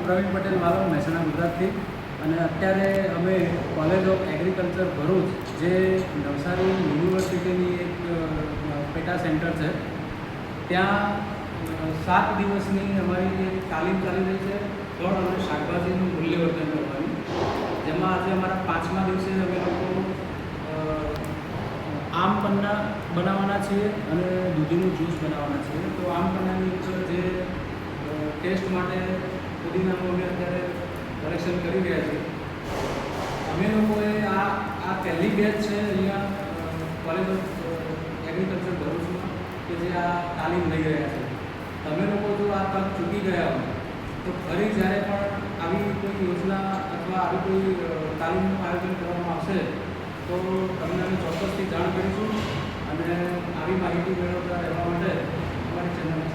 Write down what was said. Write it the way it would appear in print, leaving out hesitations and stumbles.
પ્રવીણ પટેલ વાલો મહેસાણા ગુજરાતથી અને અત્યારે અમે કોલેજ ઓફ એગ્રીકલ્ચર ભરૂચ જે નવસારી યુનિવર્સિટીની એક પેટા સેન્ટર છે ત્યાં 7 દિવસની અમારી એક તાલીમ ચાલી રહી છે ફળ અને શાકભાજીનું મૂલ્યવર્ધન કરવાની, જેમાં આજે અમારા 5મા દિવસે અમે લોકો આમ પન્ના બનાવવાના છીએ અને દૂધીનું જ્યુસ બનાવવાના છીએ. તો આમ પન્નાની ઉપર જે ટેસ્ટ માટે પુદીનાનું અમે અત્યારે કલેક્શન કરી રહ્યા છીએ. અમે લોકોએ આ પહેલી બેચ છે અહીંયા કોલેજ ઓફ એગ્રીકલ્ચર ભરૂચમાં કે જે આ તાલીમ લઈ રહ્યા છે. તમે લોકો જો આ તક ચૂકી ગયા હોય તો ફરી જ્યારે પણ આવી કોઈ યોજના અથવા આવી કોઈ તાલીમનું આયોજન કરવામાં આવશે તો તમને અમે ચોક્કસથી જાણ કરીશું અને આવી માહિતી મેળવતા રહેવા માટે અમારી ચેનલને